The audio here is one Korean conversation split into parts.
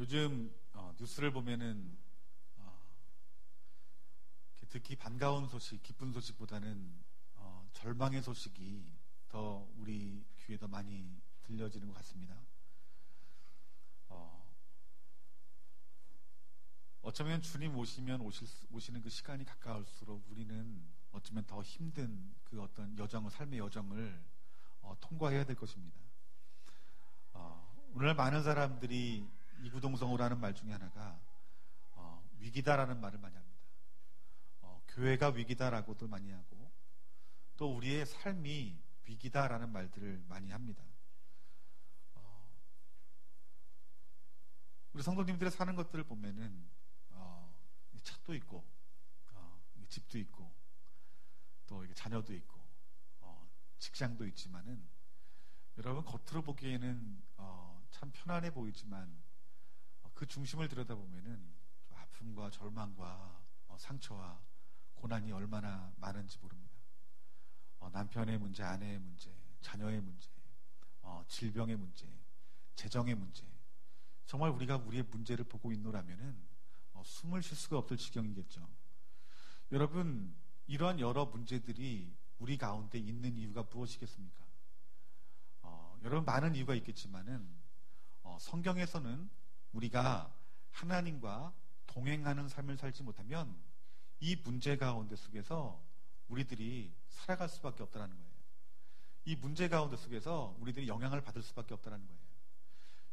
요즘 뉴스를 보면은 이렇게 듣기 반가운 소식, 기쁜 소식보다는 절망의 소식이 더 우리 귀에 더 많이 들려지는 것 같습니다. 어쩌면 주님 오시는 그 시간이 가까울수록 우리는 어쩌면 더 힘든 그 어떤 삶의 여정을 통과해야 될 것입니다. 오늘날 많은 사람들이 이구동성으로 하는 말 중에 하나가 위기다라는 말을 많이 합니다. 교회가 위기다라고도 많이 하고 또 우리의 삶이 위기다라는 말들을 많이 합니다. 우리 성도님들이 사는 것들을 보면은 차도 있고 집도 있고 또 자녀도 있고 직장도 있지만은 여러분 겉으로 보기에는 참 편안해 보이지만 그 중심을 들여다보면은 아픔과 절망과 상처와 고난이 얼마나 많은지 모릅니다. 남편의 문제, 아내의 문제, 자녀의 문제, 질병의 문제, 재정의 문제, 정말 우리가 우리의 문제를 보고 있노라면은 숨을 쉴 수가 없을 지경이겠죠. 여러분, 이러한 여러 문제들이 우리 가운데 있는 이유가 무엇이겠습니까? 여러분, 많은 이유가 있겠지만은 성경에서는 우리가 하나님과 동행하는 삶을 살지 못하면 이 문제 가운데 속에서 우리들이 살아갈 수밖에 없다는 거예요. 이 문제 가운데 속에서 우리들이 영향을 받을 수밖에 없다는 거예요.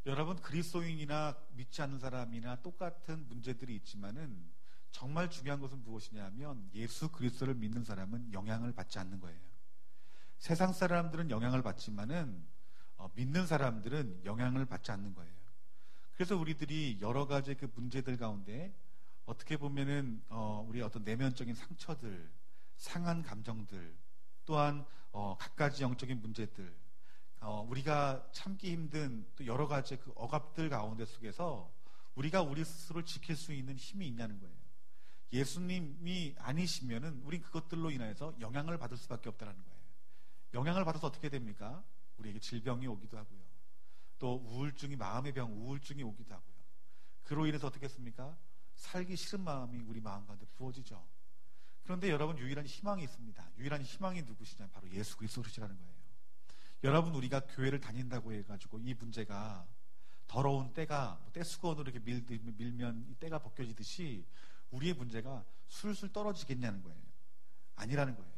여러분, 그리스도인이나 믿지 않는 사람이나 똑같은 문제들이 있지만은 정말 중요한 것은 무엇이냐면 예수 그리스도를 믿는 사람은 영향을 받지 않는 거예요. 세상 사람들은 영향을 받지만은 믿는 사람들은 영향을 받지 않는 거예요. 그래서 우리들이 여러 가지 그 문제들 가운데 어떻게 보면은 우리의 어떤 내면적인 상처들, 상한 감정들, 또한 갖가지 영적인 문제들, 우리가 참기 힘든 또 여러 가지 그 억압들 가운데 속에서 우리가 우리 스스로를 지킬 수 있는 힘이 있냐는 거예요. 예수님이 아니시면은 우린 그것들로 인해서 영향을 받을 수밖에 없다는 거예요. 영향을 받아서 어떻게 됩니까? 우리에게 질병이 오기도 하고요. 또 우울증이, 마음의 병, 우울증이 오기도 하고요. 그로 인해서 어떻게 했습니까? 살기 싫은 마음이 우리 마음 가운데 부어지죠. 그런데 여러분, 유일한 희망이 있습니다. 유일한 희망이 누구시냐? 바로 예수 그리스도시라는 거예요. 여러분, 우리가 교회를 다닌다고 해가지고 이 문제가 더러운 때가 때수건으로 이렇게 밀면 이 때가 벗겨지듯이 우리의 문제가 술술 떨어지겠냐는 거예요. 아니라는 거예요.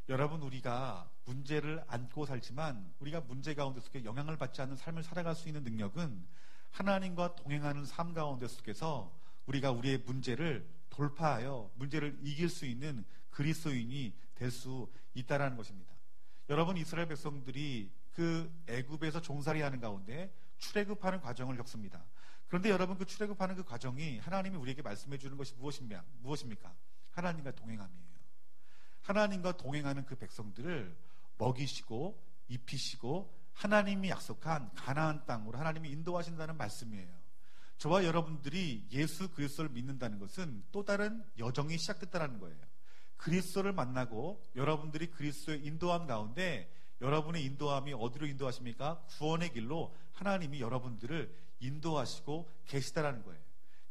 여러분, 우리가 문제를 안고 살지만 우리가 문제 가운데 속에 영향을 받지 않는 삶을 살아갈 수 있는 능력은 하나님과 동행하는 삶 가운데 속에서 우리가 우리의 문제를 돌파하여 문제를 이길 수 있는 그리스도인이 될 수 있다는 것입니다. 여러분, 이스라엘 백성들이 그 애굽에서 종살이하는 가운데 출애굽하는 과정을 겪습니다. 그런데 여러분, 그 출애굽하는 그 과정이 하나님이 우리에게 말씀해 주는 것이 무엇입니까? 하나님과 동행함이에요. 하나님과 동행하는 그 백성들을 먹이시고 입히시고 하나님이 약속한 가나안 땅으로 하나님이 인도하신다는 말씀이에요. 저와 여러분들이 예수 그리스도를 믿는다는 것은 또 다른 여정이 시작됐다는 거예요. 그리스도를 만나고 여러분들이 그리스도의 인도함 가운데 여러분의 인도함이 어디로 인도하십니까? 구원의 길로 하나님이 여러분들을 인도하시고 계시다라는 거예요.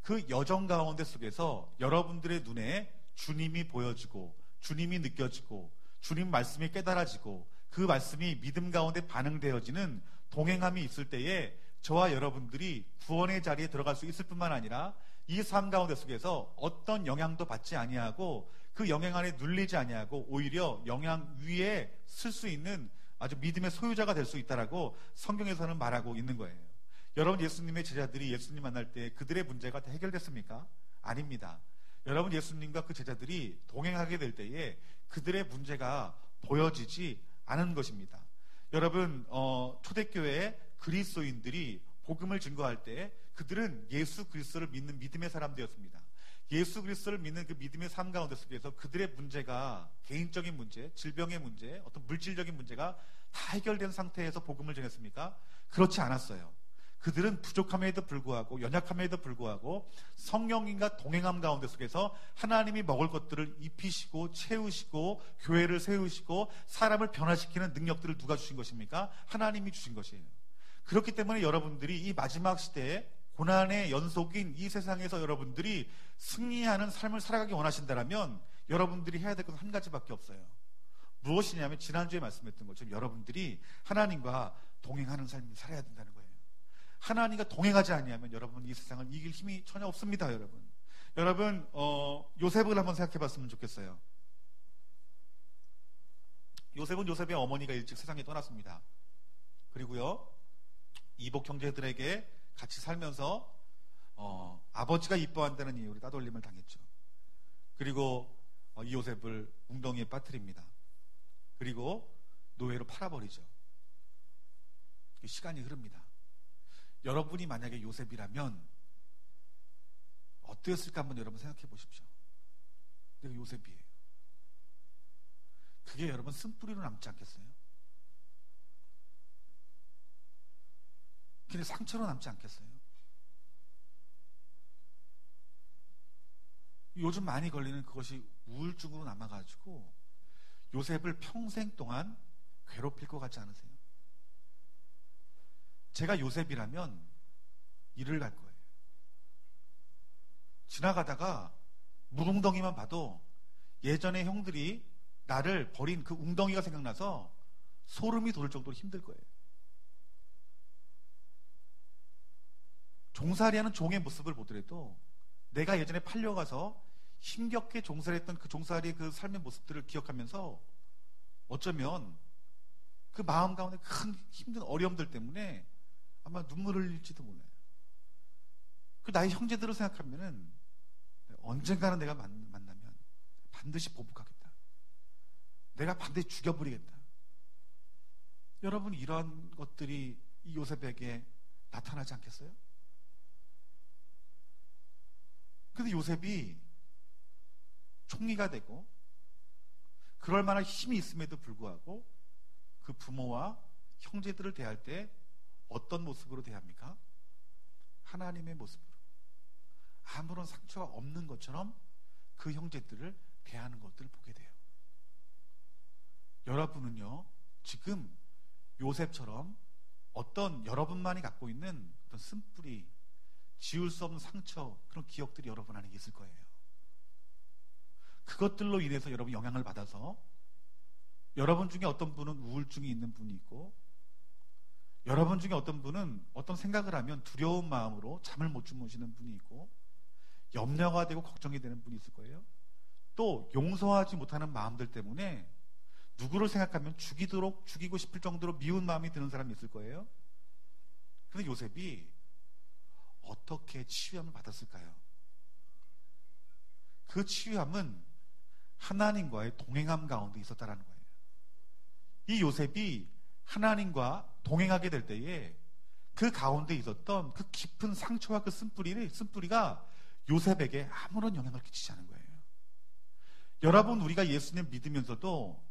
그 여정 가운데 속에서 여러분들의 눈에 주님이 보여지고 주님이 느껴지고 주님 말씀이 깨달아지고 그 말씀이 믿음 가운데 반응되어지는 동행함이 있을 때에 저와 여러분들이 구원의 자리에 들어갈 수 있을 뿐만 아니라 이 삶 가운데 속에서 어떤 영향도 받지 아니하고 그 영향 안에 눌리지 아니하고 오히려 영향 위에 쓸 수 있는 아주 믿음의 소유자가 될 수 있다라고 성경에서는 말하고 있는 거예요. 여러분, 예수님의 제자들이 예수님 만날 때 그들의 문제가 다 해결됐습니까? 아닙니다. 여러분, 예수님과 그 제자들이 동행하게 될 때에 그들의 문제가 보여지지 않은 것입니다. 여러분, 초대교회의 그리스도인들이 복음을 증거할 때 그들은 예수 그리스도를 믿는 믿음의 사람들이었습니다. 예수 그리스도를 믿는 그 믿음의 삶 가운데 속에서 그들의 문제가 개인적인 문제, 질병의 문제, 어떤 물질적인 문제가 다 해결된 상태에서 복음을 전했습니까? 그렇지 않았어요. 그들은 부족함에도 불구하고 연약함에도 불구하고 성령님과 동행함 가운데 속에서 하나님이 먹을 것들을 입히시고 채우시고 교회를 세우시고 사람을 변화시키는 능력들을 누가 주신 것입니까? 하나님이 주신 것이에요. 그렇기 때문에 여러분들이 이 마지막 시대에 고난의 연속인 이 세상에서 여러분들이 승리하는 삶을 살아가기 원하신다면 여러분들이 해야 될 것은 한 가지밖에 없어요. 무엇이냐면 지난주에 말씀했던 것처럼 여러분들이 하나님과 동행하는 삶을 살아야 된다는 거예요. 하나님과 동행하지 아니하면 여러분 이 세상을 이길 힘이 전혀 없습니다. 여러분 요셉을 한번 생각해 봤으면 좋겠어요. 요셉은 요셉의 어머니가 일찍 세상에 떠났습니다. 그리고요 이복 형제들에게 같이 살면서 아버지가 이뻐한다는 이유로 따돌림을 당했죠. 그리고 이 요셉을 웅덩이에 빠뜨립니다. 그리고 노예로 팔아버리죠. 시간이 흐릅니다. 여러분이 만약에 요셉이라면 어땠을까 한번 여러분 생각해 보십시오. 내가 요셉이에요. 그게 여러분 쓴뿌리로 남지 않겠어요? 그게 상처로 남지 않겠어요? 요즘 많이 걸리는 그것이 우울증으로 남아가지고 요셉을 평생 동안 괴롭힐 것 같지 않으세요? 제가 요셉이라면 일을 갈 거예요. 지나가다가 물웅덩이만 봐도 예전에 형들이 나를 버린 그 웅덩이가 생각나서 소름이 돋을 정도로 힘들 거예요. 종살이하는 종의 모습을 보더라도 내가 예전에 팔려가서 힘겹게 종살이했던 그 종살이의 그 삶의 모습들을 기억하면서 어쩌면 그 마음 가운데 큰 힘든 어려움들 때문에 아마 눈물을 흘릴지도 몰라요. 그 나의 형제들을 생각하면은 언젠가는 내가 만나면 반드시 보복하겠다. 내가 반드시 죽여버리겠다. 여러분 이러한 것들이 이 요셉에게 나타나지 않겠어요? 근데 요셉이 총리가 되고 그럴 만한 힘이 있음에도 불구하고 그 부모와 형제들을 대할 때 어떤 모습으로 대합니까? 하나님의 모습으로. 아무런 상처가 없는 것처럼 그 형제들을 대하는 것들을 보게 돼요. 여러분은요, 지금 요셉처럼 어떤 여러분만이 갖고 있는 어떤 쓴뿌리, 지울 수 없는 상처, 그런 기억들이 여러분 안에 있을 거예요. 그것들로 인해서 여러분 영향을 받아서 여러분 중에 어떤 분은 우울증이 있는 분이 있고 여러분 중에 어떤 분은 어떤 생각을 하면 두려운 마음으로 잠을 못 주무시는 분이 있고 염려가 되고 걱정이 되는 분이 있을 거예요. 또 용서하지 못하는 마음들 때문에 누구를 생각하면 죽이고 싶을 정도로 미운 마음이 드는 사람이 있을 거예요. 그런데 요셉이 어떻게 치유함을 받았을까요? 그 치유함은 하나님과의 동행함 가운데 있었다라는 거예요. 이 요셉이 하나님과 동행하게 될 때에 그 가운데 있었던 그 깊은 상처와 그 쓴뿌리가 요셉에게 아무런 영향을 끼치지 않은 거예요. 여러분, 우리가 예수님 믿으면서도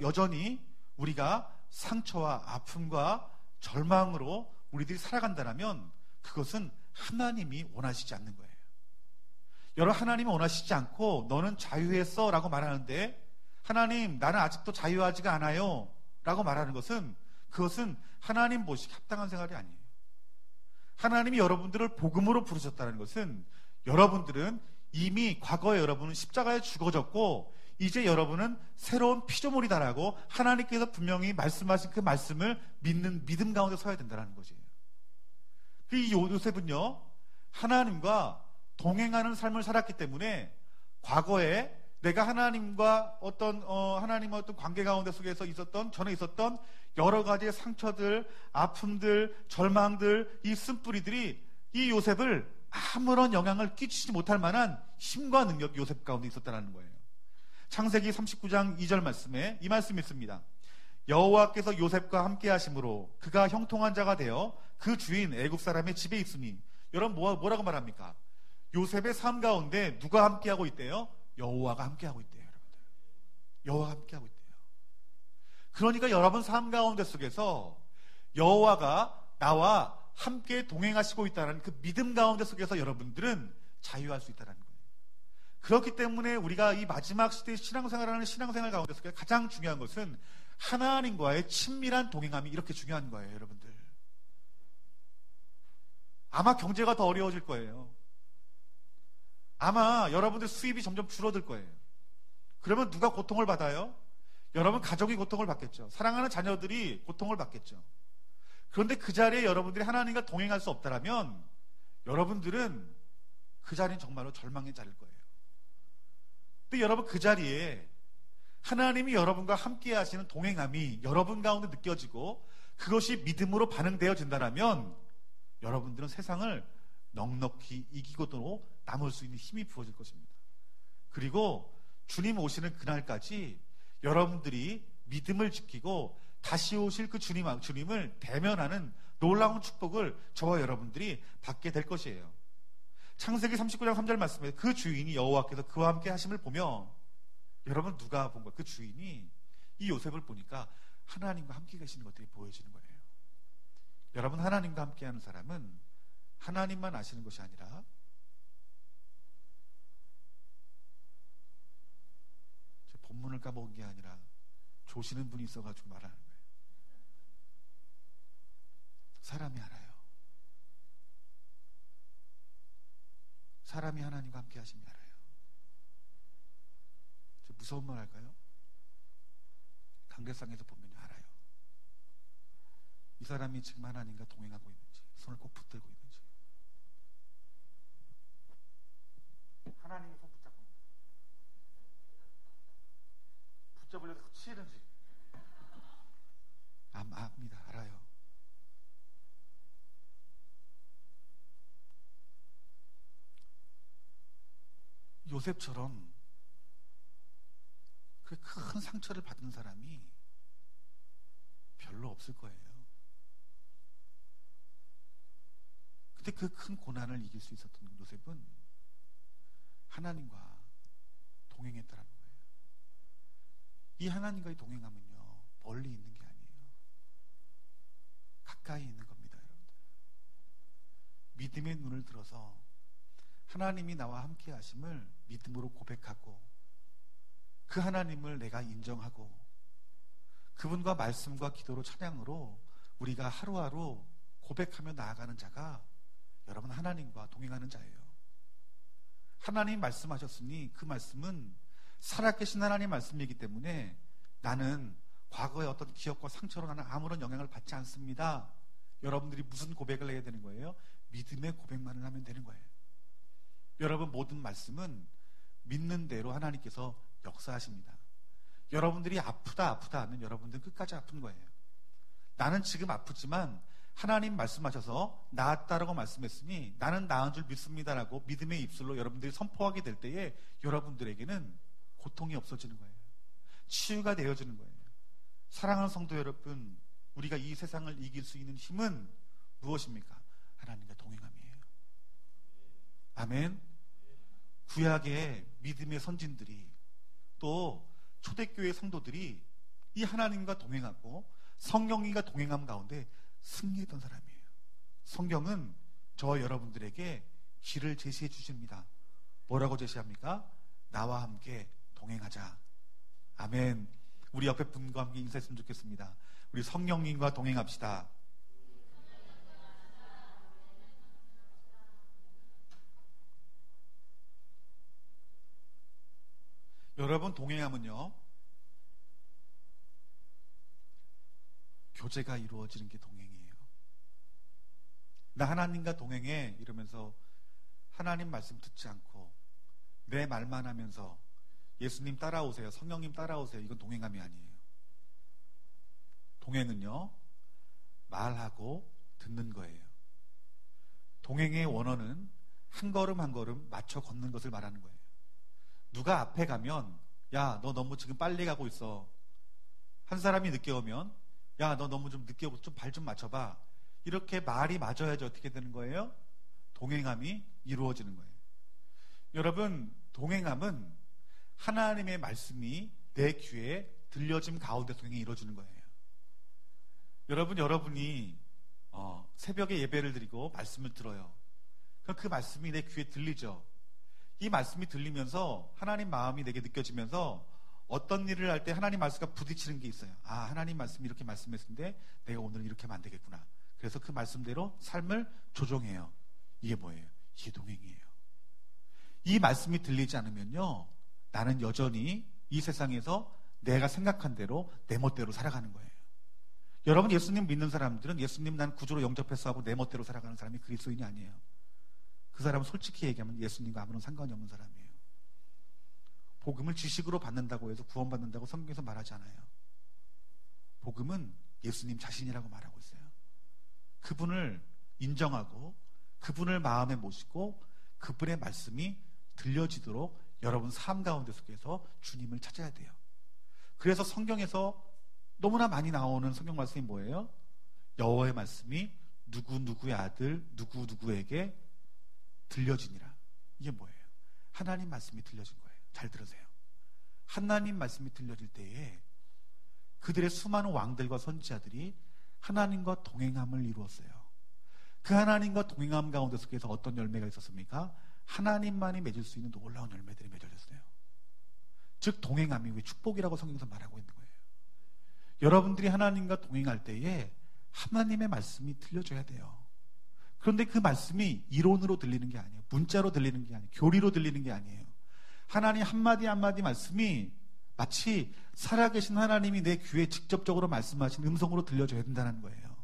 여전히 우리가 상처와 아픔과 절망으로 우리들이 살아간다면 그것은 하나님이 원하시지 않는 거예요. 여러분, 하나님이 원하시지 않고 너는 자유했어 라고 말하는데 하나님, 나는 아직도 자유하지가 않아요 라고 말하는 것은 그것은 하나님 보시기 합당한 생활이 아니에요. 하나님이 여러분들을 복음으로 부르셨다는 것은 여러분들은 이미 과거에 여러분은 십자가에 죽어졌고 이제 여러분은 새로운 피조물이다라고 하나님께서 분명히 말씀하신 그 말씀을 믿는 믿음 가운데 서야 된다는 것이에요. 이 요셉은요, 하나님과 동행하는 삶을 살았기 때문에 과거에 내가 하나님과 하나님의 어떤 관계 가운데 속에서 전에 있었던 여러 가지의 상처들, 아픔들, 절망들, 이 쓴뿌리들이 이 요셉을 아무런 영향을 끼치지 못할 만한 힘과 능력이 요셉 가운데 있었다는 거예요. 창세기 39장 2절 말씀에 이 말씀이 있습니다. 여호와께서 요셉과 함께 하심으로 그가 형통한 자가 되어 그 주인 애굽 사람의 집에 있으니. 여러분 뭐라고 말합니까? 요셉의 삶 가운데 누가 함께하고 있대요? 여호와가 함께하고 있대요. 여러분들, 여호와가 함께하고 있대요. 그러니까 여러분 삶 가운데 속에서 여호와가 나와 함께 동행하시고 있다는 그 믿음 가운데 속에서 여러분들은 자유할 수 있다는 거예요. 그렇기 때문에 우리가 이 마지막 시대의 신앙생활하는 신앙생활 가운데 속에 가장 중요한 것은 하나님과의 친밀한 동행함이 이렇게 중요한 거예요. 여러분들, 아마 경제가 더 어려워질 거예요. 아마 여러분들 수입이 점점 줄어들 거예요. 그러면 누가 고통을 받아요? 여러분 가족이 고통을 받겠죠. 사랑하는 자녀들이 고통을 받겠죠. 그런데 그 자리에 여러분들이 하나님과 동행할 수 없다면 여러분들은 그 자리는 정말로 절망의 자리일 거예요. 근데 여러분 그 자리에 하나님이 여러분과 함께 하시는 동행함이 여러분 가운데 느껴지고 그것이 믿음으로 반응되어진다면 여러분들은 세상을 넉넉히 이기고도 남을 수 있는 힘이 부어질 것입니다. 그리고 주님 오시는 그날까지 여러분들이 믿음을 지키고 다시 오실 그 주님을 대면하는 놀라운 축복을 저와 여러분들이 받게 될 것이에요. 창세기 39장 3절 말씀에 그 주인이 여호와께서 그와 함께 하심을 보며, 여러분 누가 본 거예요? 그 주인이 이 요셉을 보니까 하나님과 함께 계시는 것들이 보여지는 거예요. 여러분, 하나님과 함께하는 사람은 하나님만 아시는 것이 아니라 제 본문을 까먹은 게 아니라 조시는 분이 있어가지고 말하는 거예요. 사람이 알아요. 사람이 하나님과 함께 하심이 알아요. 저 무서운 말 할까요? 강대상에서 보면 알아요. 이 사람이 지금 하나님과 동행하고 있는지, 손을 꼭 붙들고 있는지, 하나님의 손 붙잡고 있는지, 붙잡으려고 치는지 압니다. 알아요. 요셉처럼 그 큰 상처를 받은 사람이 별로 없을 거예요. 근데 그 큰 고난을 이길 수 있었던 요셉은 하나님과 동행했다는 거예요. 이 하나님과의 동행하면요, 멀리 있는 게 아니에요. 가까이 있는 겁니다, 여러분들. 믿음의 눈을 들어서 하나님이 나와 함께 하심을 믿음으로 고백하고 그 하나님을 내가 인정하고 그분과 말씀과 기도로 찬양으로 우리가 하루하루 고백하며 나아가는 자가 여러분 하나님과 동행하는 자예요. 하나님 말씀하셨으니 그 말씀은 살아계신 하나님 말씀이기 때문에 나는 과거의 어떤 기억과 상처로 나는 아무런 영향을 받지 않습니다. 여러분들이 무슨 고백을 해야 되는 거예요? 믿음의 고백만을 하면 되는 거예요. 여러분 모든 말씀은 믿는 대로 하나님께서 역사하십니다. 여러분들이 아프다 하면 여러분들은 끝까지 아픈 거예요. 나는 지금 아프지만 하나님 말씀하셔서 나았다라고 말씀했으니 나는 나은 줄 믿습니다라고 믿음의 입술로 여러분들이 선포하게 될 때에 여러분들에게는 고통이 없어지는 거예요. 치유가 되어지는 거예요. 사랑하는 성도 여러분, 우리가 이 세상을 이길 수 있는 힘은 무엇입니까? 하나님과 동행함이에요. 아멘. 구약의 믿음의 선진들이 또 초대교회 성도들이 이 하나님과 동행하고 성령님과 동행함 가운데 승리했던 사람이에요. 성경은 저와 여러분들에게 길을 제시해 주십니다. 뭐라고 제시합니까? 나와 함께 동행하자. 아멘. 우리 옆에 분과 함께 인사했으면 좋겠습니다. 우리 성령님과 동행합시다. 여러분, 동행하면요, 교제가 이루어지는 게 동행이에요. 나 하나님과 동행해 이러면서 하나님 말씀 듣지 않고 내 말만 하면서 예수님 따라오세요, 성령님 따라오세요, 이건 동행함이 아니에요. 동행은요, 말하고 듣는 거예요. 동행의 원어는 한 걸음 한 걸음 맞춰 걷는 것을 말하는 거예요. 누가 앞에 가면 야, 너 너무 지금 빨리 가고 있어. 한 사람이 늦게 오면 야, 너 너무 좀 늦게 오고 좀 발 좀 맞춰봐. 이렇게 말이 맞아야지 어떻게 되는 거예요? 동행함이 이루어지는 거예요. 여러분, 동행함은 하나님의 말씀이 내 귀에 들려짐 가운데 동행이 이루어지는 거예요. 여러분, 여러분이 새벽에 예배를 드리고 말씀을 들어요. 그럼 그 말씀이 내 귀에 들리죠. 이 말씀이 들리면서 하나님 마음이 내게 느껴지면서 어떤 일을 할 때 하나님 말씀과 부딪히는 게 있어요. 아, 하나님 말씀이 이렇게 말씀했는데 내가 오늘은 이렇게 하면 안 되겠구나. 그래서 그 말씀대로 삶을 조정해요. 이게 뭐예요? 이게 동행이에요. 이 말씀이 들리지 않으면요, 나는 여전히 이 세상에서 내가 생각한 대로 내 멋대로 살아가는 거예요. 여러분, 예수님 믿는 사람들은 예수님 난 구주로 영접해서 하고 내 멋대로 살아가는 사람이 그리스도인이 아니에요. 그 사람은 솔직히 얘기하면 예수님과 아무런 상관이 없는 사람이에요. 복음을 지식으로 받는다고 해서 구원받는다고 성경에서 말하지 않아요. 복음은 예수님 자신이라고 말하고 있어요. 그분을 인정하고 그분을 마음에 모시고 그분의 말씀이 들려지도록 여러분 삶 가운데 속에서 주님을 찾아야 돼요. 그래서 성경에서 너무나 많이 나오는 성경 말씀이 뭐예요? 여호와의 말씀이 누구누구의 아들 누구누구에게 들려지니라. 이게 뭐예요? 하나님 말씀이 들려진 거예요. 잘 들으세요. 하나님 말씀이 들려질 때에 그들의 수많은 왕들과 선지자들이 하나님과 동행함을 이루었어요. 그 하나님과 동행함 가운데 속에서 어떤 열매가 있었습니까? 하나님만이 맺을 수 있는 놀라운 열매들이 맺어졌어요. 즉 동행함이 왜 축복이라고 성경에서 말하고 있는 거예요. 여러분들이 하나님과 동행할 때에 하나님의 말씀이 들려줘야 돼요. 그런데 그 말씀이 이론으로 들리는 게 아니에요. 문자로 들리는 게 아니에요. 교리로 들리는 게 아니에요. 하나님 한마디 한마디 말씀이 마치 살아계신 하나님이 내 귀에 직접적으로 말씀하신 음성으로 들려줘야 된다는 거예요.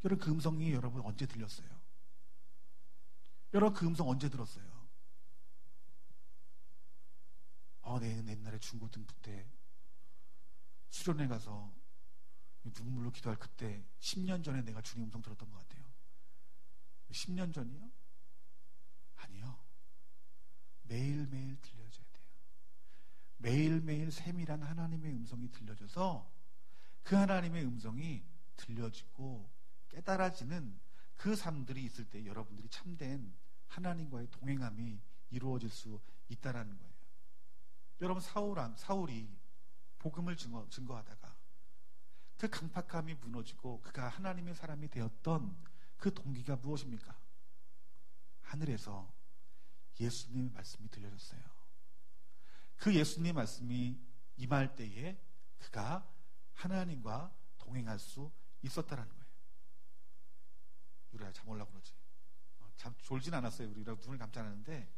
여러분, 그 음성이 여러분 언제 들렸어요? 여러분, 그 음성 언제 들었어요? 내 옛날에 중고등부 때 수련회 가서 눈물로 기도할 그때 10년 전에 내가 주님 음성 들었던 것 같아요. 10년 전이요? 아니요. 매일매일 들려줘야 돼요. 매일매일 세밀한 하나님의 음성이 들려줘서 그 하나님의 음성이 들려지고 깨달아지는 그 삶들이 있을 때 여러분들이 참된 하나님과의 동행함이 이루어질 수 있다는 거예요. 여러분, 사울이 복음을 증거하다가 그 강팍함이 무너지고 그가 하나님의 사람이 되었던 그 동기가 무엇입니까? 하늘에서 예수님의 말씀이 들려졌어요. 그 예수님의 말씀이 임할 때에 그가 하나님과 동행할 수 있었다라는 거예요. 유라야, 잠 올라고 그러지. 잠 졸진 않았어요. 우리가 눈을 감지 않았는데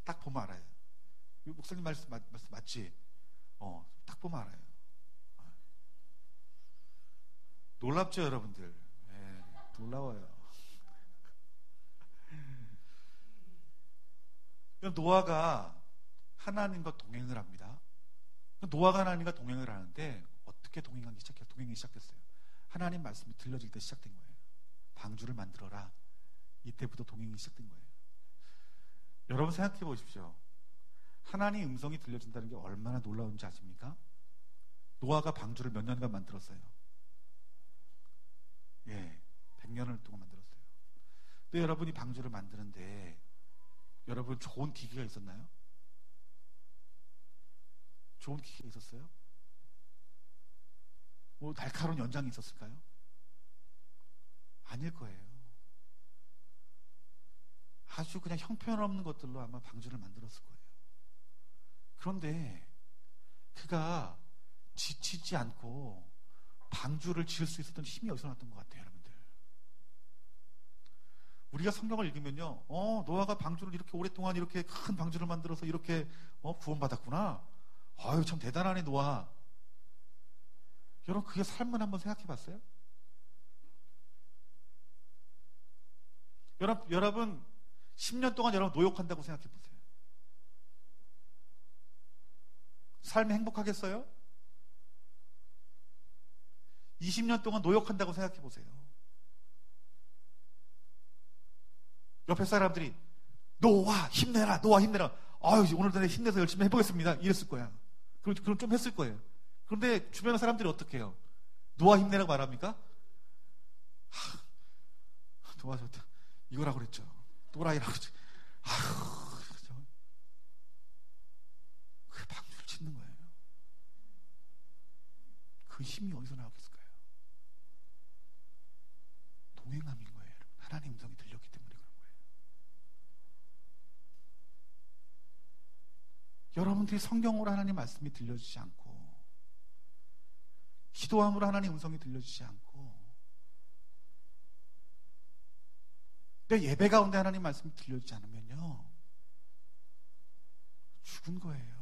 딱 보면 알아요. 목사님 말씀 맞지? 딱 보면 알아요. 놀랍죠, 여러분들? 네, 놀라워요. 노아가 하나님과 동행을 합니다. 노아가 하나님과 동행을 하는데 어떻게 동행이 시작됐어요? 하나님 말씀이 들려질 때 시작된 거예요. 방주를 만들어라. 이때부터 동행이 시작된 거예요. 여러분 생각해 보십시오. 하나님 음성이 들려진다는 게 얼마나 놀라운지 아십니까? 노아가 방주를 몇 년간 만들었어요? 100년을 동안 만들었어요. 근데 여러분이 방주를 만드는데 여러분 좋은 기계가 있었나요? 좋은 기계가 있었어요? 뭐 날카로운 연장이 있었을까요? 아닐 거예요. 아주 그냥 형편없는 것들로 아마 방주를 만들었을 거예요. 그런데 그가 지치지 않고 방주를 지을 수 있었던 힘이 어디서 났던 것 같아요, 여러분들. 우리가 성경을 읽으면요, 노아가 방주를 이렇게 오랫동안 이렇게 큰 방주를 만들어서 이렇게 구원받았구나. 아유, 참 대단하네, 노아. 여러분, 그게 삶을 한번 생각해 봤어요? 여러분 10년 동안 여러분 노역한다고 생각해 보세요. 삶이 행복하겠어요? 20년 동안 노역한다고 생각해 보세요. 옆에 사람들이 노아 힘내라, 노아 힘내라. 아유, 오늘도 힘내서 열심히 해보겠습니다. 이랬을 거야. 그럼 좀 했을 거예요. 그런데 주변의 사람들이 어떻게 해요? 노아 힘내라고 말합니까? 노아 좋다. 이거라고 그랬죠. 또라이라고 그랬죠. 아휴, 그렇죠. 그 방주를 짓는 거예요. 그 힘이 어디서 나왔을까요? 동행함인 거예요. 하나님 음성이 들렸기 때문에 그런 거예요. 여러분들이 성경으로 하나님 말씀이 들려주지 않고 기도함으로 하나님 음성이 들려주지 않고 내 예배 가운데 하나님 말씀이 들려지지 않으면요, 죽은 거예요.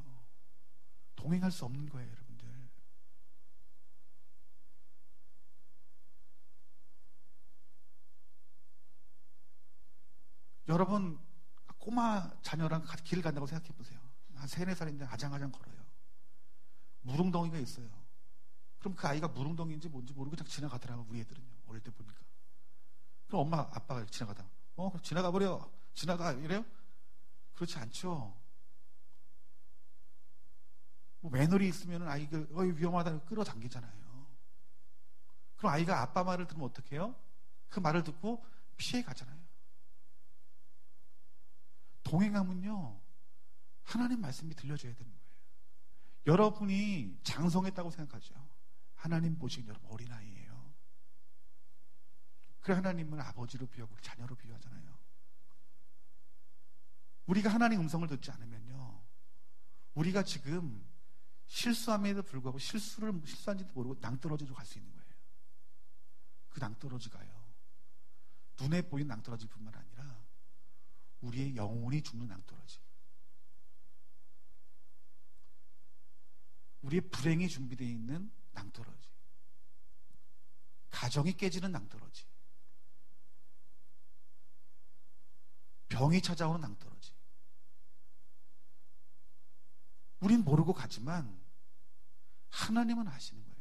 동행할 수 없는 거예요, 여러분들. 여러분, 꼬마 자녀랑 길을 간다고 생각해 보세요. 한 3, 4살인데 아장아장 걸어요. 물웅덩이가 있어요. 그럼 그 아이가 물웅덩이인지 뭔지 모르고 그냥 지나가더라고요, 우리 애들은요. 어릴 때 보니까. 그럼 엄마, 아빠가 지나가다, 그럼 지나가버려. 지나가. 이래요? 그렇지 않죠. 뭐 매너리 있으면 아이가 위험하다고 끌어당기잖아요. 그럼 아이가 아빠 말을 들으면 어떻게 해요? 그 말을 듣고 피해 가잖아요. 동행하면요, 하나님 말씀이 들려줘야 되는 거예요. 여러분이 장성했다고 생각하죠. 하나님 보시기엔 여러분 어린아이예요. 그래 하나님을 아버지로 비유하고 자녀로 비유하잖아요. 우리가 하나님 음성을 듣지 않으면요, 우리가 지금 실수함에도 불구하고 실수한지도 모르고 낭떠러지로 갈 수 있는 거예요. 그 낭떠러지가요, 눈에 보이는 낭떠러지뿐만 아니라 우리의 영혼이 죽는 낭떠러지, 우리의 불행이 준비되어 있는 낭떠러지, 가정이 깨지는 낭떠러지, 병이 찾아오는 낭떠러지. 우린 모르고 가지만 하나님은 아시는 거예요.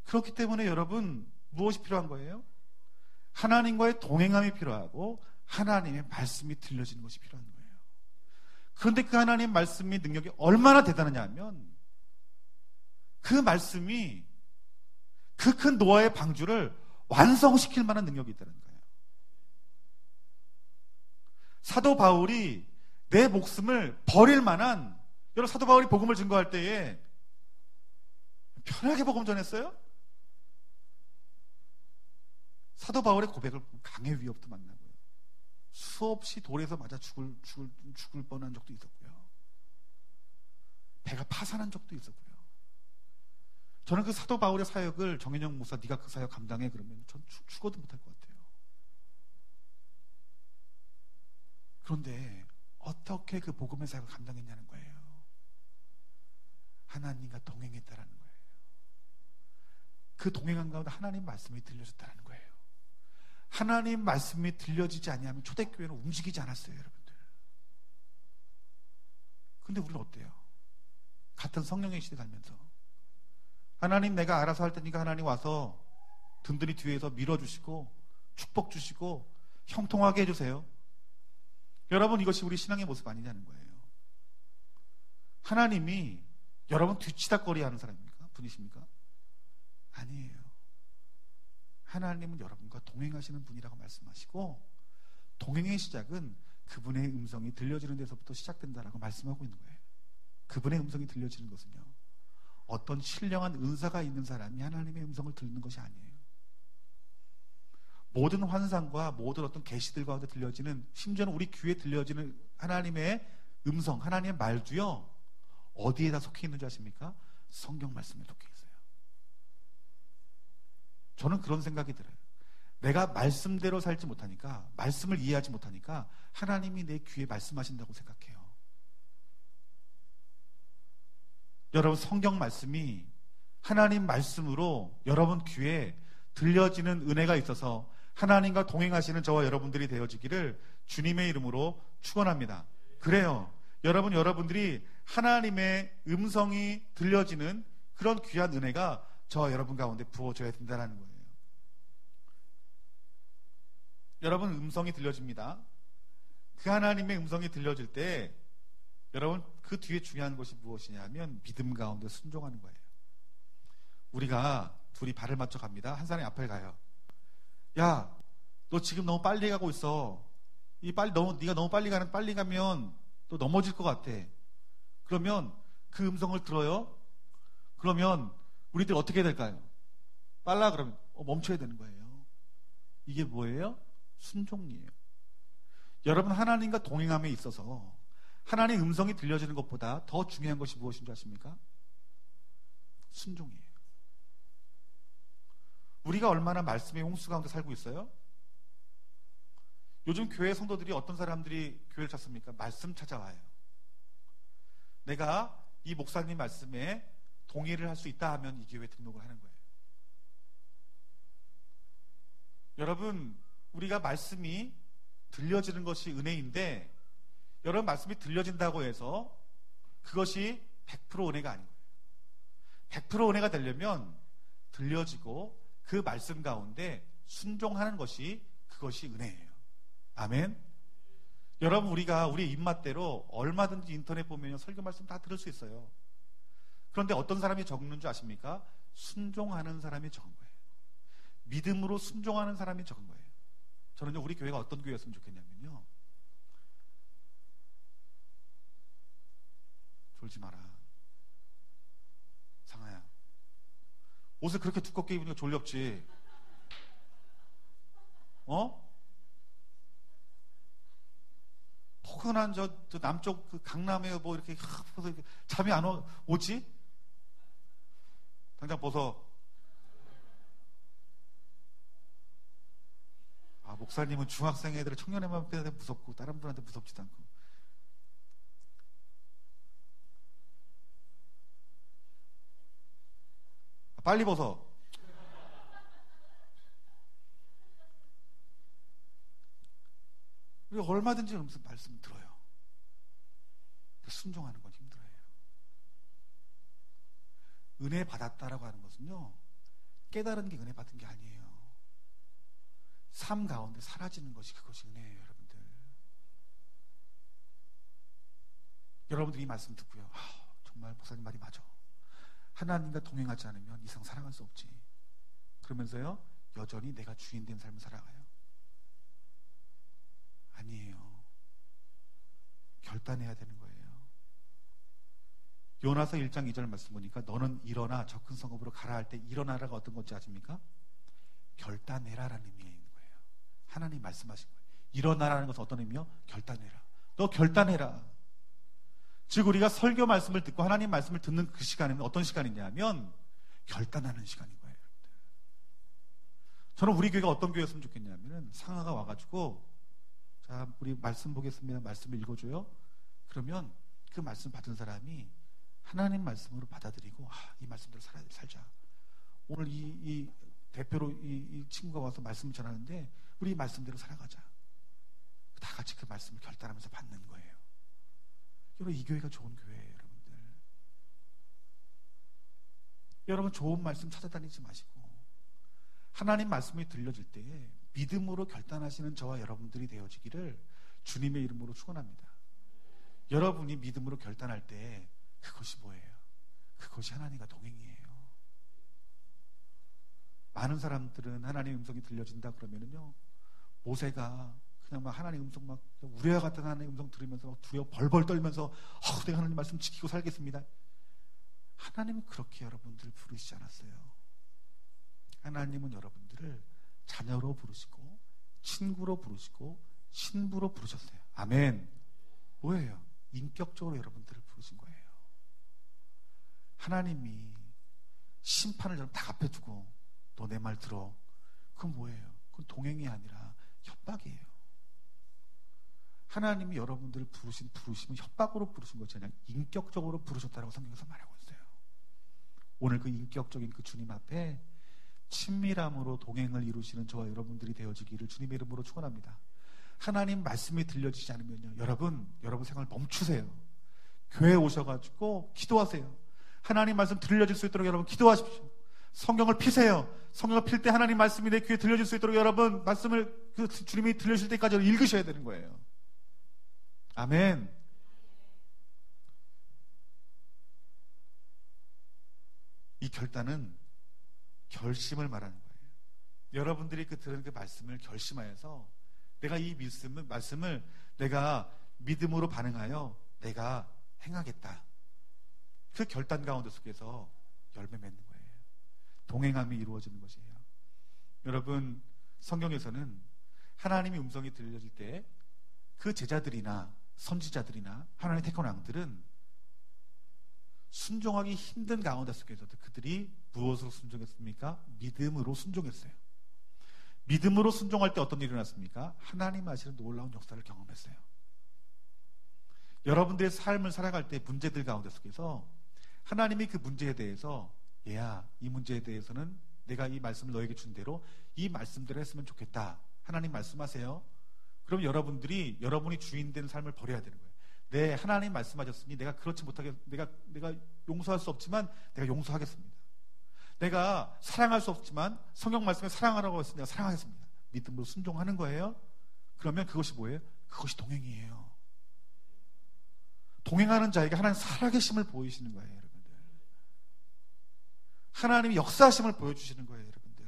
그렇기 때문에 여러분, 무엇이 필요한 거예요? 하나님과의 동행함이 필요하고 하나님의 말씀이 들려지는 것이 필요한 거예요. 그런데 그 하나님의 말씀의 능력이 얼마나 대단하냐 하면, 그 말씀이 그 큰 노아의 방주를 완성시킬 만한 능력이 있다는 거예요. 사도 바울이 내 목숨을 버릴 만한, 여러분 사도 바울이 복음을 증거할 때에 편하게 복음 전했어요? 사도 바울의 고백을 보면 강의 위협도 만나고요, 수없이 돌에서 맞아 죽을 뻔한 적도 있었고요, 배가 파산한 적도 있었고요. 저는 그 사도 바울의 사역을 정현영 목사, 네가 그 사역 감당해 그러면 전 죽어도 못할 것 같아요. 그런데 어떻게 그 복음의 사역을 감당했냐는 거예요. 하나님과 동행했다라는 거예요. 그 동행한 가운데 하나님 말씀이 들려졌다는 거예요. 하나님 말씀이 들려지지 아니하면 초대교회는 움직이지 않았어요, 여러분들. 근데 우리는 어때요? 같은 성령의 시대 살면서 하나님 내가 알아서 할 테니까 하나님 와서 든든히 뒤에서 밀어주시고 축복 주시고 형통하게 해주세요. 여러분, 이것이 우리 신앙의 모습 아니냐는 거예요. 하나님이 여러분 뒤치다거리 하는 사람입니까? 분이십니까? 아니에요. 하나님은 여러분과 동행하시는 분이라고 말씀하시고, 동행의 시작은 그분의 음성이 들려지는 데서부터 시작된다라고 말씀하고 있는 거예요. 그분의 음성이 들려지는 것은요, 어떤 신령한 은사가 있는 사람이 하나님의 음성을 듣는 것이 아니에요. 모든 환상과 모든 어떤 계시들 가운데 들려지는, 심지어는 우리 귀에 들려지는 하나님의 음성, 하나님의 말도요, 어디에다 속해 있는지 아십니까? 성경 말씀에 속해 있어요. 저는 그런 생각이 들어요. 내가 말씀대로 살지 못하니까, 말씀을 이해하지 못하니까 하나님이 내 귀에 말씀하신다고 생각해요. 여러분, 성경 말씀이 하나님 말씀으로 여러분 귀에 들려지는 은혜가 있어서 하나님과 동행하시는 저와 여러분들이 되어지기를 주님의 이름으로 축원합니다. 그래요. 여러분들이 하나님의 음성이 들려지는 그런 귀한 은혜가 저와 여러분 가운데 부어져야 된다는 거예요. 여러분, 음성이 들려집니다. 그 하나님의 음성이 들려질 때 여러분, 그 뒤에 중요한 것이 무엇이냐면 믿음 가운데 순종하는 거예요. 우리가 둘이 발을 맞춰 갑니다. 한 사람이 앞에 가요. 야, 너 지금 너무 빨리 가고 있어. 네가 너무 빨리 가면 또 넘어질 것 같아. 그러면 그 음성을 들어요. 그러면 우리들 어떻게 해야 될까요? 빨라 그러면 멈춰야 되는 거예요. 이게 뭐예요? 순종이에요. 여러분, 하나님과 동행함에 있어서 하나님의 음성이 들려지는 것보다 더 중요한 것이 무엇인 줄 아십니까? 순종이에요. 우리가 얼마나 말씀의 홍수 가운데 살고 있어요? 요즘 교회 성도들이 어떤 사람들이 교회를 찾습니까? 말씀 찾아와요. 내가 이 목사님 말씀에 동의를 할 수 있다 하면 이 교회에 등록을 하는 거예요. 여러분, 우리가 말씀이 들려지는 것이 은혜인데, 여러분 말씀이 들려진다고 해서 그것이 100% 은혜가 아닌 거예요. 100% 은혜가 되려면 들려지고 그 말씀 가운데 순종하는 것이, 그것이 은혜예요. 아멘. 여러분, 우리가 우리 입맛대로 얼마든지 인터넷 보면 설교 말씀 다 들을 수 있어요. 그런데 어떤 사람이 적는 줄 아십니까? 순종하는 사람이 적은 거예요. 믿음으로 순종하는 사람이 적은 거예요. 저는 우리 교회가 어떤 교회였으면 좋겠냐면요, 졸지 마라, 상아야, 옷을 그렇게 두껍게 입으니까 졸렵지. 포근한 저 남쪽 그 강남에 뭐 이렇게 잠이 안 오지? 당장 벗어. 목사님은 중학생 애들, 청년 애들한테 무섭고 다른 분한테 무섭지도 않고. 빨리 벗어. 우리가 얼마든지 무슨 말씀 들어요. 순종하는 건 힘들어요. 은혜 받았다라고 하는 것은요, 깨달은 게 은혜 받은 게 아니에요. 삶 가운데 사라지는 것이, 그것이 은혜예요. 여러분들, 여러분들이 이 말씀 듣고요, 정말 목사님 말이 맞아, 하나님과 동행하지 않으면 이상 살아갈 수 없지, 그러면서요 여전히 내가 주인 된 삶을 살아가요. 아니에요. 결단해야 되는 거예요. 요나서 1장 2절 말씀 보니까, 너는 일어나 저 큰 성읍으로 가라 할 때 일어나라가 어떤 건지 아십니까? 결단해라라는 의미가 있는 거예요. 하나님 말씀하신 거예요. 일어나라는 것은 어떤 의미요? 결단해라. 너 결단해라. 즉 우리가 설교 말씀을 듣고 하나님 말씀을 듣는 그 시간은 어떤 시간이냐면 결단하는 시간인 거예요. 저는 우리 교회가 어떤 교회였으면 좋겠냐면, 상아가 와가지고, 자, 우리 말씀 보겠습니다. 말씀을 읽어줘요. 그러면 그 말씀 받은 사람이 하나님 말씀으로 받아들이고, 이 말씀대로 살자. 오늘 이 대표로 이 친구가 와서 말씀을 전하는데 우리 이 말씀대로 살아가자. 다 같이 그 말씀을 결단하면서 받는 거예요. 여러분, 이 교회가 좋은 교회예요. 여러분들, 여러분 좋은 말씀 찾아다니지 마시고 하나님 말씀이 들려질 때에 믿음으로 결단하시는 저와 여러분들이 되어지기를 주님의 이름으로 축원합니다. 여러분이 믿음으로 결단할 때 그것이 뭐예요? 그것이 하나님과 동행이에요. 많은 사람들은 하나님의 음성이 들려진다 그러면은요, 모세가 그냥 막 하나님의 음성, 막 우레와 같은 하나님의 음성 들으면서 막 두려워 벌벌 떨면서 내가 하나님 말씀 지키고 살겠습니다. 하나님은 그렇게 여러분들 부르시지 않았어요. 하나님은 여러분들을 자녀로 부르시고 친구로 부르시고 신부로 부르셨어요. 아멘. 뭐예요? 인격적으로 여러분들을 부르신 거예요. 하나님이 심판을 여러분 다 앞에 두고 너 내 말 들어, 그건 뭐예요? 그건 동행이 아니라 협박이에요. 하나님이 여러분들을 부르심은 협박으로 부르신 것이 아니라 인격적으로 부르셨다고 성경에서 말하고 있어요. 오늘 그 인격적인 그 주님 앞에 친밀함으로 동행을 이루시는 저와 여러분들이 되어지기를 주님의 이름으로 축원합니다. 하나님 말씀이 들려지지 않으면요, 여러분 생활 멈추세요. 교회에 오셔가지고 기도하세요. 하나님 말씀 들려질 수 있도록 여러분 기도하십시오. 성경을 피세요. 성경을 필 때 하나님 말씀이 내 귀에 들려질 수 있도록 여러분 말씀을 주님이 들려주실 때까지 읽으셔야 되는 거예요. 아멘. 이 결단은 결심을 말하는 거예요. 여러분들이 들은 그 말씀을 결심하여서 내가 이 말씀을 내가 믿음으로 반응하여 내가 행하겠다. 그 결단 가운데 속에서 열매 맺는 거예요. 동행함이 이루어지는 것이에요. 여러분, 성경에서는 하나님의 음성이 들려질 때 그 제자들이나 선지자들이나 하나님의 택한 왕들은 순종하기 힘든 가운데 속에서도 그들이 무엇으로 순종했습니까? 믿음으로 순종했어요. 믿음으로 순종할 때 어떤 일이 일어났습니까? 하나님 하시는 놀라운 역사를 경험했어요. 여러분들의 삶을 살아갈 때 문제들 가운데 속에서 하나님이 그 문제에 대해서 얘야, 이 문제에 대해서는 내가 이 말씀을 너에게 준 대로 이 말씀대로 했으면 좋겠다. 하나님 말씀하세요. 그럼 여러분이 주인된 삶을 버려야 되는 거예요. 네, 하나님 말씀하셨으니 내가 그렇지 못하게 내가 용서할 수 없지만 내가 용서하겠습니다. 내가 사랑할 수 없지만 성경 말씀에 사랑하라고 했으니 내가 사랑하겠습니다. 믿음으로 순종하는 거예요. 그러면 그것이 뭐예요? 그것이 동행이에요. 동행하는 자에게 하나님 살아계심을 보이시는 거예요, 여러분들. 하나님이 역사하심을 보여주시는 거예요, 여러분들.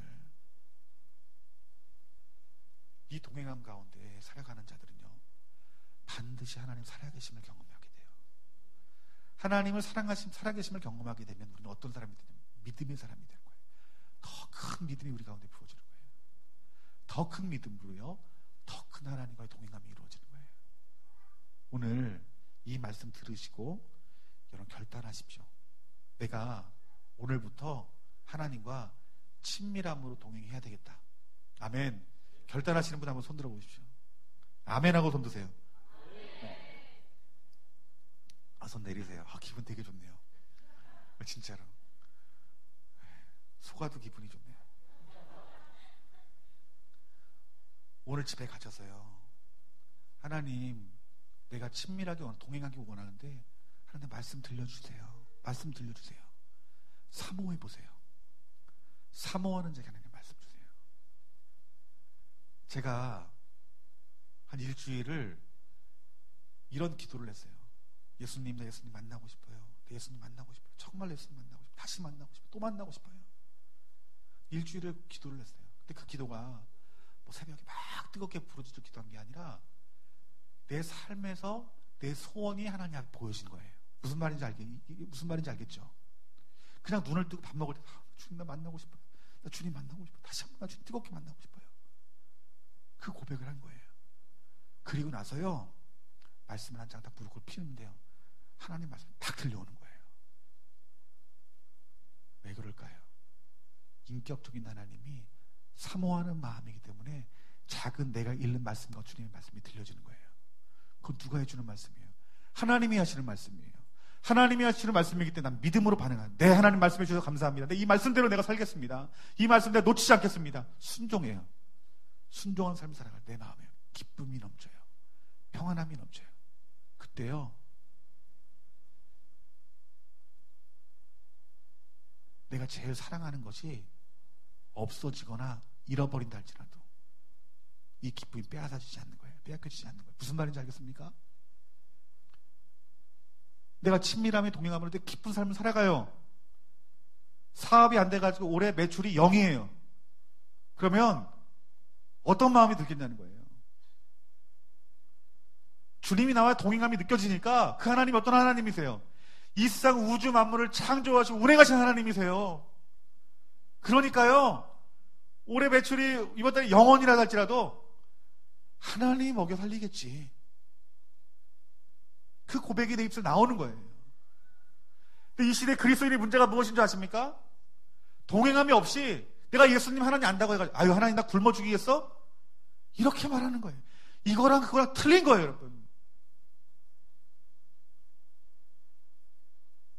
이 동행함 가운데 살아가는 자들은요, 반드시 하나님 살아계심을 경험하게 돼요. 하나님을 살아계심을 경험하게 되면 우리는 어떤 사람이 되냐면 믿음의 사람이 되는 거예요. 더 큰 믿음이 우리 가운데 부어지는 거예요. 더 큰 믿음으로요, 더 큰 하나님과의 동행함이 이루어지는 거예요. 오늘 이 말씀 들으시고 여러분 결단하십시오. 내가 오늘부터 하나님과 친밀함으로 동행해야 되겠다. 아멘. 결단하시는 분 한번 손 들어 보십시오. 아멘 하고 손 드세요. 손 내리세요. 기분 되게 좋네요. 진짜로. 속아도 기분이 좋네요. 오늘 집에 가셔서요, 하나님, 내가 친밀하게 동행하기 원하는데 하나님 말씀 들려주세요. 말씀 들려주세요. 사모해보세요. 사모하는 자에게 하나님 말씀 주세요. 제가 한 일주일을 이런 기도를 했어요. 예수님, 나 예수님 만나고 싶어요. 내 예수님 만나고 싶어요. 정말 예수님 만나고 싶어요. 다시 만나고 싶어요. 또 만나고 싶어요. 일주일을 기도를 했어요. 근데 그 기도가 뭐 새벽에 막 뜨겁게 부르짖어 기도한 게 아니라 내 삶에서 내 소원이 하나님 앞에 보여진 거예요. 무슨 말인지 알겠죠? 그냥 눈을 뜨고 밥 먹을 때 주님 나 만나고 싶어요. 나 주님 만나고 싶어요. 다시 한번 나 주님 뜨겁게 만나고 싶어요. 그 고백을 한 거예요. 그리고 나서요, 말씀을 한 장 딱 무릎을 피는데요, 하나님 말씀이 딱 들려오는 거예요. 왜 그럴까요? 인격적인 하나님이 사모하는 마음이기 때문에 작은 내가 읽는 말씀과 주님의 말씀이 들려지는 거예요. 그건 누가 해주는 말씀이에요? 하나님이 하시는 말씀이에요. 하나님이 하시는 말씀이기 때문에 난 믿음으로 반응하는, 네, 하나님 말씀해 주셔서 감사합니다. 네, 이 말씀대로 내가 살겠습니다. 이 말씀 내가 놓치지 않겠습니다. 순종해요. 순종한 삶을 살아갈 내 마음에 기쁨이 넘쳐요. 평안함이 넘쳐요. 그때요, 내가 제일 사랑하는 것이 없어지거나 잃어버린다 할지라도 이 기쁨이 빼앗아지지 않는 거예요. 빼앗겨지지 않는 거예요. 무슨 말인지 알겠습니까? 내가 친밀함에 동행함으로 때 기쁜 삶을 살아가요. 사업이 안 돼가지고 올해 매출이 0이에요. 그러면 어떤 마음이 들겠냐는 거예요. 주님이 나와 동행함이 느껴지니까 그 하나님이 어떤 하나님이세요? 이 세상 우주 만물을 창조하시고 운행하신 하나님이세요. 그러니까요, 올해 매출이 이번 달에 0원이라 할지라도 하나님이 먹여 살리겠지. 그 고백이 내 입술에 나오는 거예요. 근데 이 시대 그리스도인의 문제가 무엇인 줄 아십니까? 동행함이 없이 내가 예수님 하나님 안다고 해가지고 아유 하나님 나 굶어 죽이겠어? 이렇게 말하는 거예요. 이거랑 그거랑 틀린 거예요, 여러분.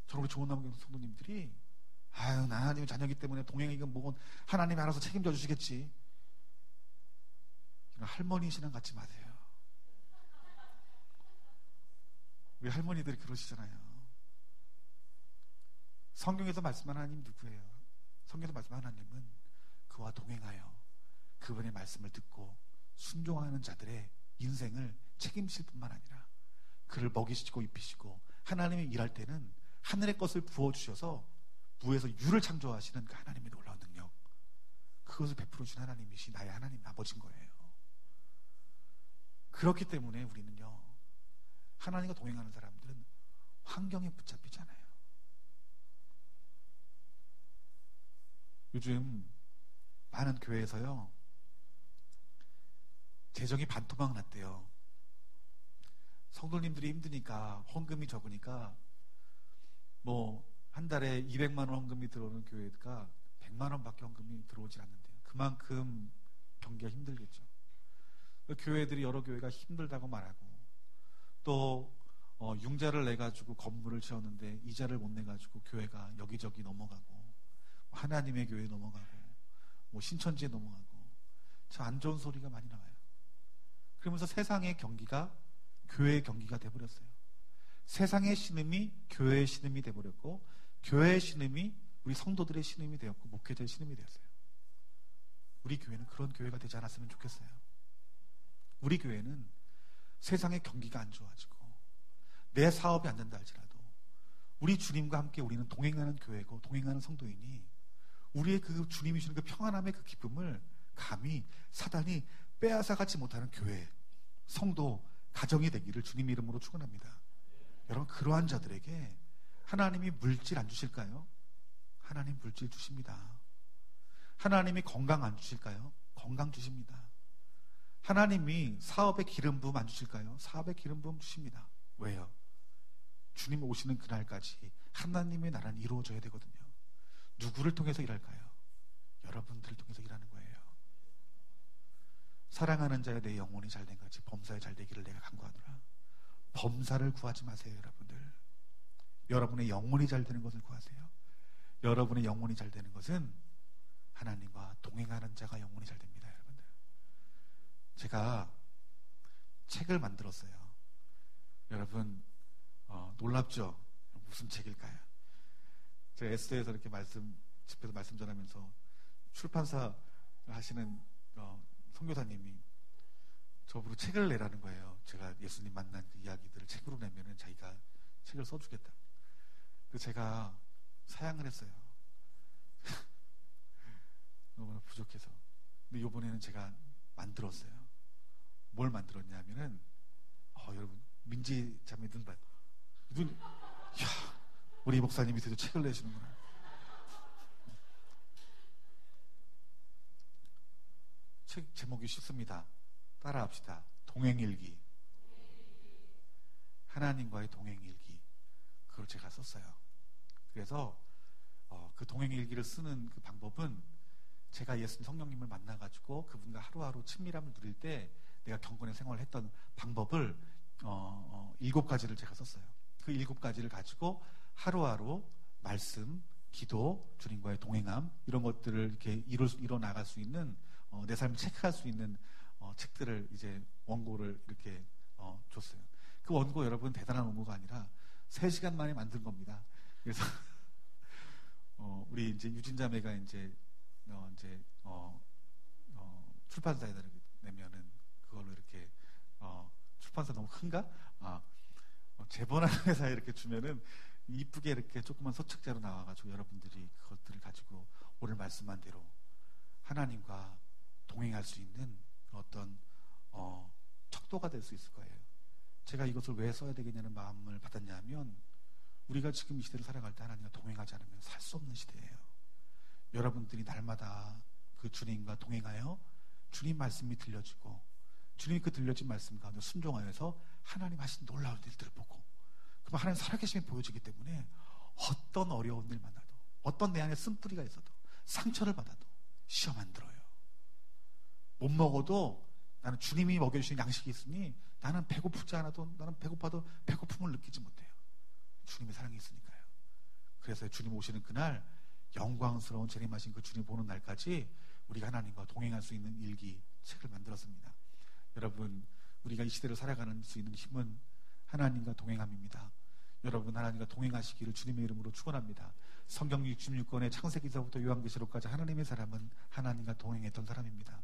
저는 우리 좋은 남경 성도님들이 아유 나 하나님의 자녀이기 때문에 동행이건 뭐건 하나님이 알아서 책임져 주시겠지. 이런 할머니 신앙 갖지 마세요. 우리 할머니들이 그러시잖아요. 성경에서 말씀하는 하나님 누구예요? 성경에서 말씀하는 하나님은 그와 동행하여 그분의 말씀을 듣고 순종하는 자들의 인생을 책임질 뿐만 아니라 그를 먹이시고 입히시고 하나님이 일할 때는 하늘의 것을 부어주셔서 무에서 유를 창조하시는 그 하나님의 놀라운 능력, 그것을 베풀어 주신 하나님이시 나의 하나님 아버지인 거예요. 그렇기 때문에 우리는요, 하나님과 동행하는 사람들은 환경에 붙잡히지 않아요. 요즘 많은 교회에서요, 재정이 반토막 났대요. 성도님들이 힘드니까, 헌금이 적으니까 뭐 한 달에 200만 원 헌금이 들어오는 교회가 100만 원밖에 헌금이 들어오지 않는데요. 그만큼 경기가 힘들겠죠. 교회들이 여러 교회가 힘들다고 말하고 또 융자를 내가지고 건물을 지었는데 이자를 못 내가지고 교회가 여기저기 넘어가고 하나님의 교회 넘어가고 신천지에 넘어가고 참 안 좋은 소리가 많이 나와요. 그러면서 세상의 경기가 교회의 경기가 돼버렸어요. 세상의 신음이 교회의 신음이 돼버렸고 교회의 신음이 우리 성도들의 신음이 되었고 목회자의 신음이 되었어요. 우리 교회는 그런 교회가 되지 않았으면 좋겠어요. 우리 교회는 세상의 경기가 안 좋아지고 내 사업이 안 된다 할지라도 우리 주님과 함께 우리는 동행하는 교회고 동행하는 성도이니 우리의 그 주님이 주시는 그 평안함의 그 기쁨을 감히 사단이 빼앗아가지 못하는 교회, 성도, 가정이 되기를 주님 이름으로 축원합니다. 여러분, 그러한 자들에게 하나님이 물질 안 주실까요? 하나님 물질 주십니다. 하나님이 건강 안 주실까요? 건강 주십니다. 하나님이 사업에 기름 부음 안 주실까요? 사업에 기름 부음 주십니다. 왜요? 주님 오시는 그날까지 하나님의 나라는 이루어져야 되거든요. 누구를 통해서 일할까요? 여러분들을 통해서 일하는 거예요. 사랑하는 자여 내 영혼이 잘된 같이 범사에 잘되기를 내가 간구하노라. 범사를 구하지 마세요. 여러분들, 여러분의 영혼이 잘되는 것을 구하세요. 여러분의 영혼이 잘되는 것은 하나님과 동행하는 자가 영혼이 잘됩니다. 여러분들, 제가 책을 만들었어요. 여러분 놀랍죠? 무슨 책일까요? 제가 에스더에서 이렇게 집에서 말씀 전하면서 출판사 하시는 선교사님이 저보고 책을 내라는 거예요. 제가 예수님 만난 그 이야기들을 책으로 내면은 자기가 책을 써주겠다. 그래서 제가 사양을 했어요. 너무나 부족해서. 근데 이번에는 제가 만들었어요. 뭘 만들었냐면은 여러분, 민지 자매 눈 봐요. 이야, 우리 목사님이 드디어 책을 내시는구나. 책 제목이 쉽습니다. 따라합시다. 동행일기. 하나님과의 동행일기. 그걸 제가 썼어요. 그래서 그 동행일기를 쓰는 그 방법은 제가 예수님 성령님을 만나가지고 그분과 하루하루 친밀함을 누릴 때 내가 경건의 생활을 했던 방법을 7가지를 제가 썼어요. 그 7가지를 가지고 하루하루 말씀, 기도, 주님과의 동행함, 이런 것들을 이렇게 이뤄 나갈 수 있는 내 삶을 체크할 수 있는 책들을 이제 원고를 이렇게 줬어요. 그 원고 여러분 대단한 원고가 아니라 3시간 만에 만든 겁니다. 그래서 우리 이제 유진자매가 이제 출판사에다 내면은 그걸로 이렇게 출판사 너무 큰가? 재본하는 회사에 이렇게 주면은 이쁘게 이렇게 조그만 서책자로 나와가지고 여러분들이 그것들을 가지고 오늘 말씀한 대로 하나님과 동행할 수 있는 어떤 척도가 될 수 있을 거예요. 제가 이것을 왜 써야 되겠냐는 마음을 받았냐면 우리가 지금 이 시대를 살아갈 때 하나님과 동행하지 않으면 살 수 없는 시대예요. 여러분들이 날마다 그 주님과 동행하여 주님 말씀이 들려지고 주님이 그 들려진 말씀 가운데 순종하여서 하나님 하신 놀라운 일들을 보고 그럼 하나님 살아계심이 보여지기 때문에 어떤 어려운 일 만나도 어떤 내 안에 쓴뿌리가 있어도 상처를 받아도 시험 안 들어요. 못 먹어도 나는 주님이 먹여주신 양식이 있으니 나는 배고프지 않아도 나는 배고파도 배고픔을 느끼지 못해요. 주님의 사랑이 있으니까요. 그래서 주님 오시는 그날 영광스러운 재림하신 그 주님 보는 날까지 우리가 하나님과 동행할 수 있는 일기 책을 만들었습니다. 여러분, 우리가 이 시대를 살아가는 수 있는 힘은 하나님과 동행함입니다. 여러분, 하나님과 동행하시기를 주님의 이름으로 축원합니다. 성경 66권의 창세기서부터 요한계시록까지 하나님의 사람은 하나님과 동행했던 사람입니다.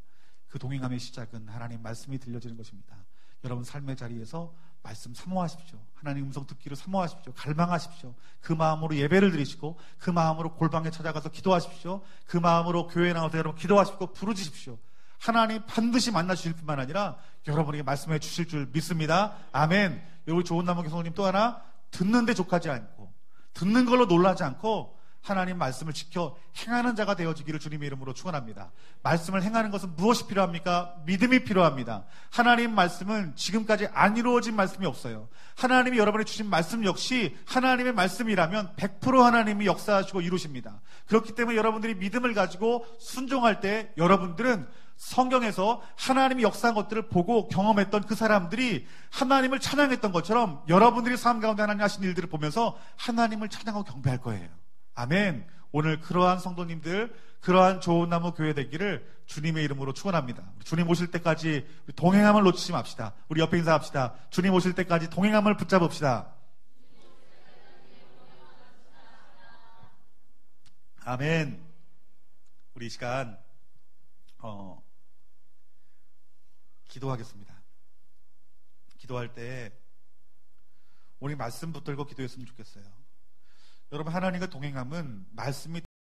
그 동행함의 시작은 하나님 말씀이 들려지는 것입니다. 여러분 삶의 자리에서 말씀 사모하십시오. 하나님 음성 듣기를 사모하십시오. 갈망하십시오. 그 마음으로 예배를 드리시고 그 마음으로 골방에 찾아가서 기도하십시오. 그 마음으로 교회에 나와서 여러분 기도하시고 부르짖으십시오. 하나님 반드시 만나주실 뿐만 아니라 여러분에게 말씀해 주실 줄 믿습니다. 아멘. 여기 좋은 나무 교수님 또 하나, 듣는데 족하지 않고 듣는 걸로 놀라지 않고 하나님 말씀을 지켜 행하는 자가 되어지기를 주님의 이름으로 축원합니다. 말씀을 행하는 것은 무엇이 필요합니까? 믿음이 필요합니다. 하나님 말씀은 지금까지 안 이루어진 말씀이 없어요. 하나님이 여러분이 주신 말씀 역시 하나님의 말씀이라면 100% 하나님이 역사하시고 이루십니다. 그렇기 때문에 여러분들이 믿음을 가지고 순종할 때 여러분들은 성경에서 하나님이 역사한 것들을 보고 경험했던 그 사람들이 하나님을 찬양했던 것처럼 여러분들이 삶 가운데 하나님 하신 일들을 보면서 하나님을 찬양하고 경배할 거예요. 아멘. 오늘 그러한 성도님들, 그러한 좋은 나무 교회 되기를 주님의 이름으로 축원합니다. 주님 오실 때까지 동행함을 놓치지 맙시다. 우리 옆에 인사합시다. 주님 오실 때까지 동행함을 붙잡읍시다. 아멘. 우리 이 시간 기도하겠습니다. 기도할 때 오늘 말씀 붙들고 기도했으면 좋겠어요. 여러분, 하나님과 동행함은 말씀이